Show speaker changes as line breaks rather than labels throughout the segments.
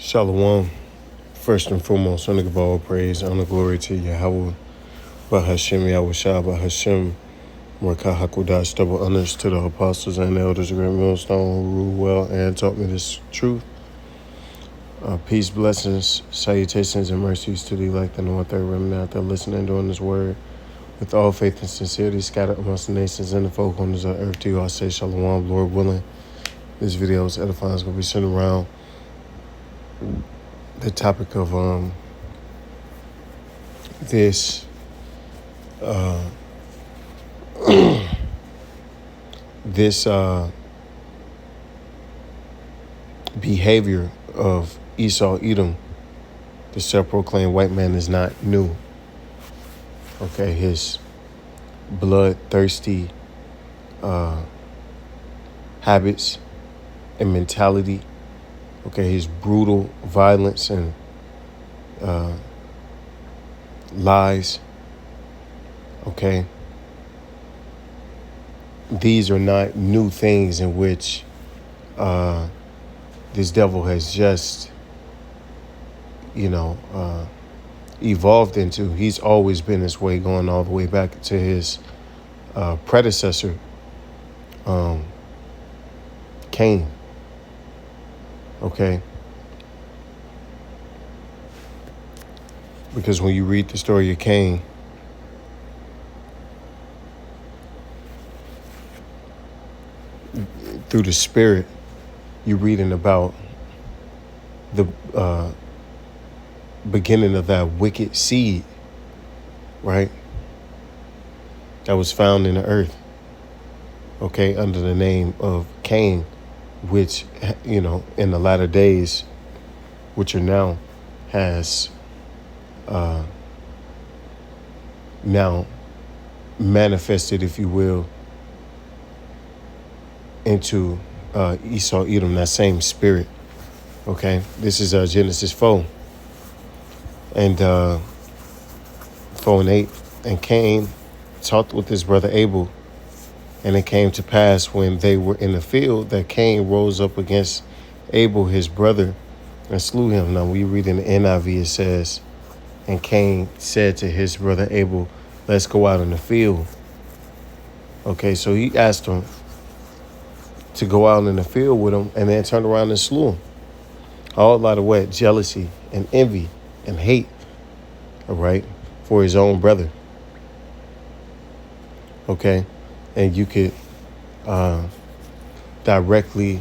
Shalom. First and foremost, I give all praise, honor, glory to Yahweh, Bahashem, Yahweh Shah, Bahashem, Mordecai Hakudash, double honors to the apostles and elders of Great Millstone who rule well and taught me this truth. Peace, blessings, salutations, and mercies to the elect and the one-third remnant out there listening, doing this word with all faith and sincerity, scattered amongst the nations and the folk on this earth. To you, I say Shalom, Lord willing. This video is edifying. It's going to be centered around the topic of this behavior of Esau Edom. The self-proclaimed white man is not new. Okay, his bloodthirsty habits and mentality. Okay, his brutal violence and lies. Okay, these are not new things in which this devil has just, evolved into. He's always been this way, going all the way back to his predecessor, Cain. Okay? Because when you read the story of Cain, through the Spirit, you're reading about the beginning of that wicked seed, right? That was found in the earth, okay, under the name of Cain, which, in the latter days, which are now, has now manifested, if you will, into Esau Edom, that same spirit. Okay, this is Genesis 4 and 4 and 8. And Cain talked with his brother Abel, and it came to pass when they were in the field that Cain rose up against Abel his brother and slew him. Now we read in the NIV, it says, and Cain said to his brother Abel, let's go out in the field. Okay, so he asked him to go out in the field with him, and then turned around and slew him. All out of what? Jealousy and envy and hate, all right, for his own brother. Okay, and you could directly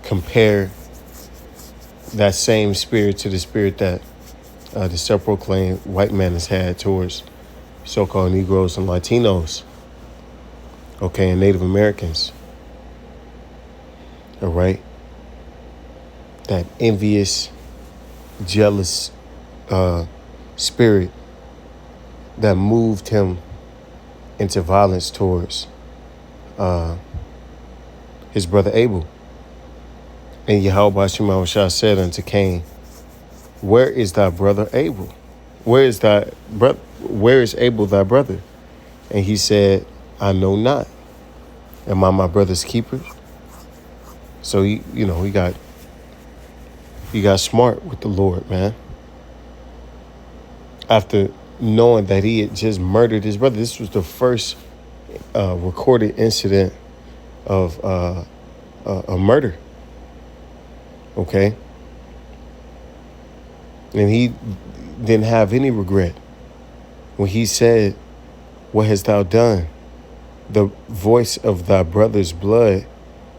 compare that same spirit to the spirit that the self-proclaimed white man has had towards so-called Negroes and Latinos, okay, and Native Americans, all right? That envious, jealous spirit that moved him into violence towards his brother Abel. And Yahweh Shah said unto Cain, where is thy brother Abel? Where is Abel thy brother? And he said, I know not. Am I my brother's keeper? So he got smart with the Lord, man. After knowing that he had just murdered his brother, this was the first recorded incident of a murder. Okay, and he didn't have any regret when he said, what hast thou done? The voice of thy brother's blood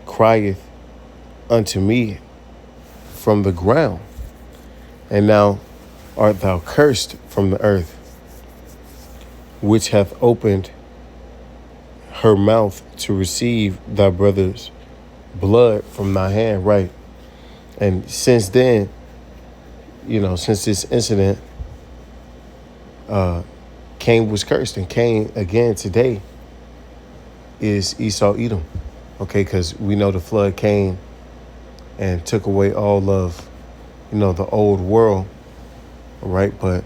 crieth unto me from the ground, and now art thou cursed from the earth, which hath opened her mouth to receive thy brother's blood from thy hand. Right. And since then, since this incident, Cain was cursed. And Cain, again, today, is Esau Edom. Okay, because we know the flood came and took away all of, the old world. All right, but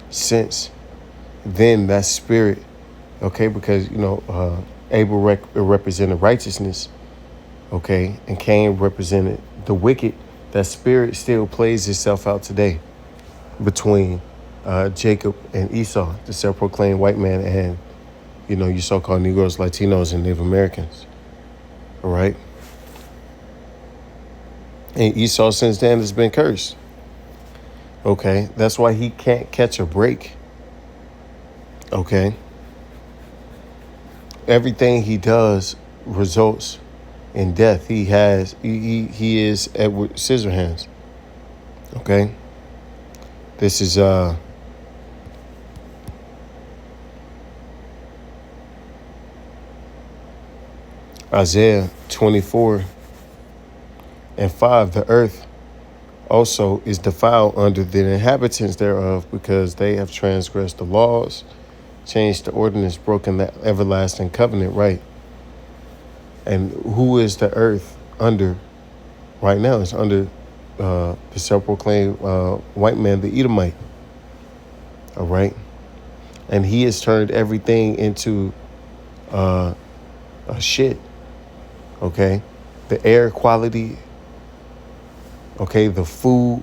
since then, that spirit, okay, because, Abel represented righteousness, okay, and Cain represented the wicked. That spirit still plays itself out today between Jacob and Esau, the self-proclaimed white man, and your so-called Negroes, Latinos, and Native Americans. All right, and Esau since then has been cursed. Okay, that's why he can't catch a break. Okay, everything he does results in death. He is Edward Scissorhands. Okay, this is Isaiah 24:5. The earth also is defiled under the inhabitants thereof, because they have transgressed the laws, changed the ordinance, broken the everlasting covenant. Right. And who is the earth under right now? It's under the self-proclaimed white man, the Edomite. All right. And he has turned everything into shit. Okay. The air quality. Okay. The food.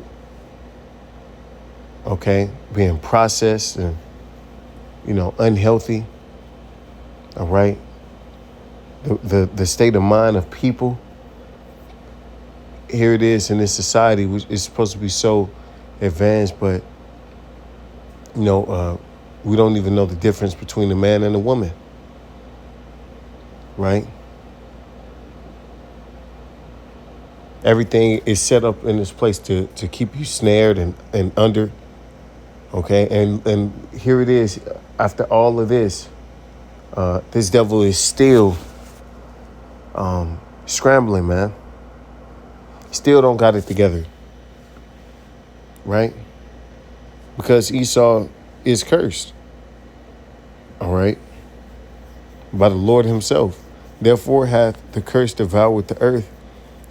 Okay. Being processed and, unhealthy. All right. The state of mind of people. Here it is in this society, which is supposed to be so advanced, but we don't even know the difference between a man and a woman. Right? Everything is set up in this place to keep you snared and under. Okay, and here it is. After all of this, this devil is still scrambling, man. Still don't got it together. Right? Because Esau is cursed. All right? By the Lord himself. Therefore hath the curse devoured the earth,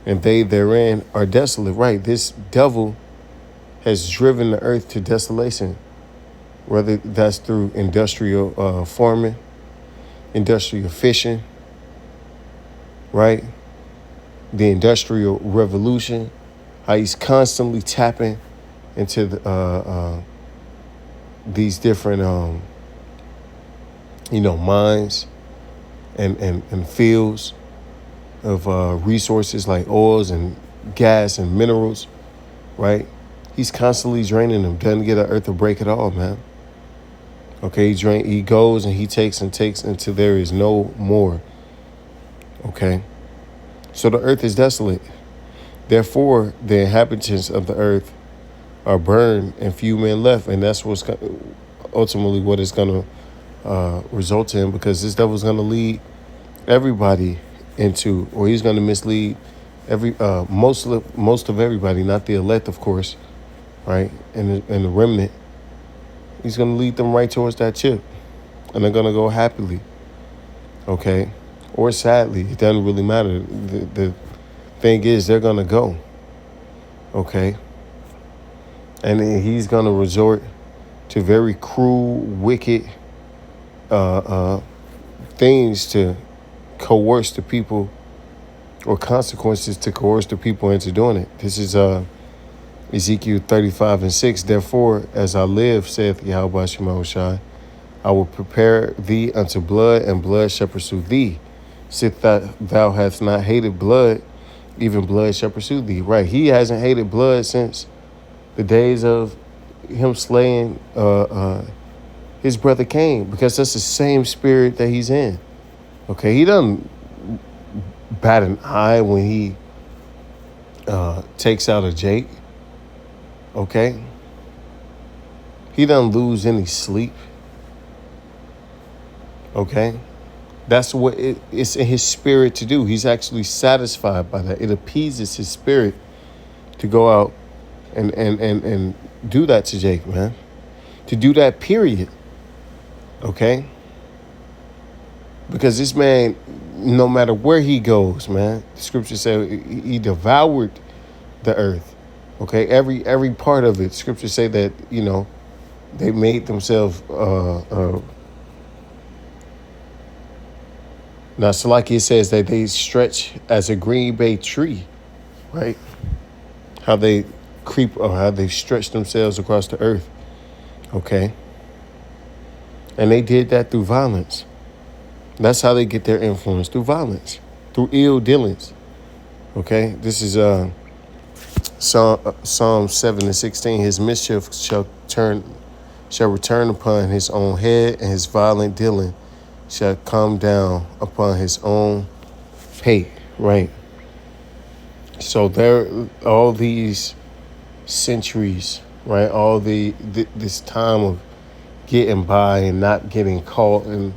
and they therein are desolate. Right? This devil has driven the earth to desolation, whether that's through industrial farming, industrial fishing, right? The Industrial Revolution, how he's constantly tapping into these different, mines and fields of resources like oils and gas and minerals, right? He's constantly draining them. Doesn't get the earth a break at all, man. Okay, he goes and he takes until there is no more. Okay, so the earth is desolate. Therefore, the inhabitants of the earth are burned and few men left. And that's what's ultimately what it's going to result in, because this devil's going to lead everybody into, or he's going to mislead most of everybody, not the elect, of course, right? And the remnant. He's going to lead them right towards that chip, and they're going to go happily, okay, or sadly. It doesn't really matter. The thing is, they're going to go, okay, and then he's going to resort to very cruel, wicked things to coerce the people, or consequences to coerce the people into doing it. This is Ezekiel 35:6. Therefore, as I live, saith Yahweh Shai, I will prepare thee unto blood, and blood shall pursue thee. Sith that thou hast not hated blood, even blood shall pursue thee. Right? He hasn't hated blood since the days of him slaying his brother Cain, because that's the same spirit that he's in. Okay, he doesn't bat an eye when he takes out a Jake. Okay, he doesn't lose any sleep. Okay, that's what it's in his spirit to do. He's actually satisfied by that. It appeases his spirit to go out and do that to Jake, man. To do that, period. Okay, because this man, no matter where he goes, man, the scripture said he devoured the earth. Okay, every part of it. Scripture say that, they made themselves Now, Salaki says that they stretch as a green bay tree, right? How they creep or how they stretch themselves across the earth, okay? And they did that through violence. That's how they get their influence, through violence, through ill dealings, okay? This is Psalm 7:16. His mischief shall return upon his own head, and his violent dealing shall come down upon his own pate, right? So there, all these centuries, right? All this time of getting by and not getting caught and,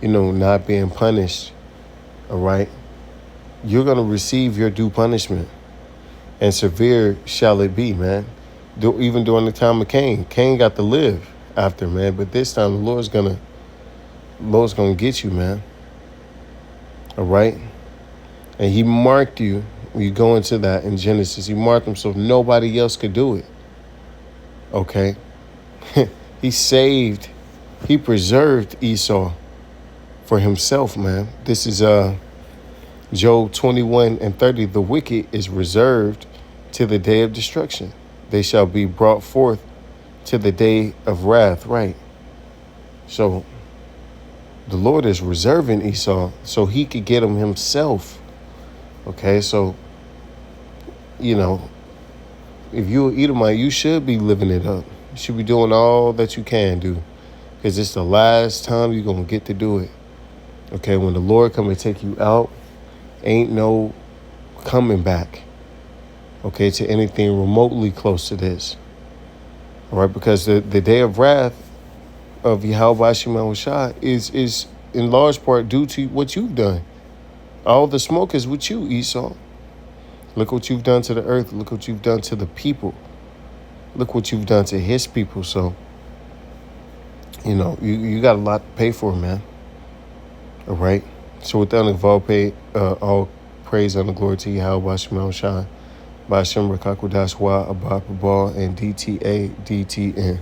not being punished, all right? You're going to receive your due punishment, and severe shall it be, man. Even during the time of Cain got to live after, man. But this time the Lord's gonna get you, man. All right? And he marked you. When you go into that in Genesis, he marked them so nobody else could do it. Okay? He preserved Esau for himself, man. This is Job 21:30. The wicked is reserved to the day of destruction. They shall be brought forth to the day of wrath, right? So the Lord is reserving Esau so he could get him himself. Okay, so, if you're an Edomite, you should be living it up. You should be doing all that you can do, because it's the last time you're going to get to do it. Okay, when the Lord come and take you out, ain't no coming back, okay, to anything remotely close to this. All right, because the day of wrath of Yahweh Shema Shah is in large part due to what you've done. All the smoke is with you, Esau. Look what you've done to the earth. Look what you've done to the people. Look what you've done to his people. So, you got a lot to pay for, man. All right. So with that, all praise and glory to Yahweh Shema Shah, by Shem Rakakudashwa, Abba Babal, and DTA, DTN.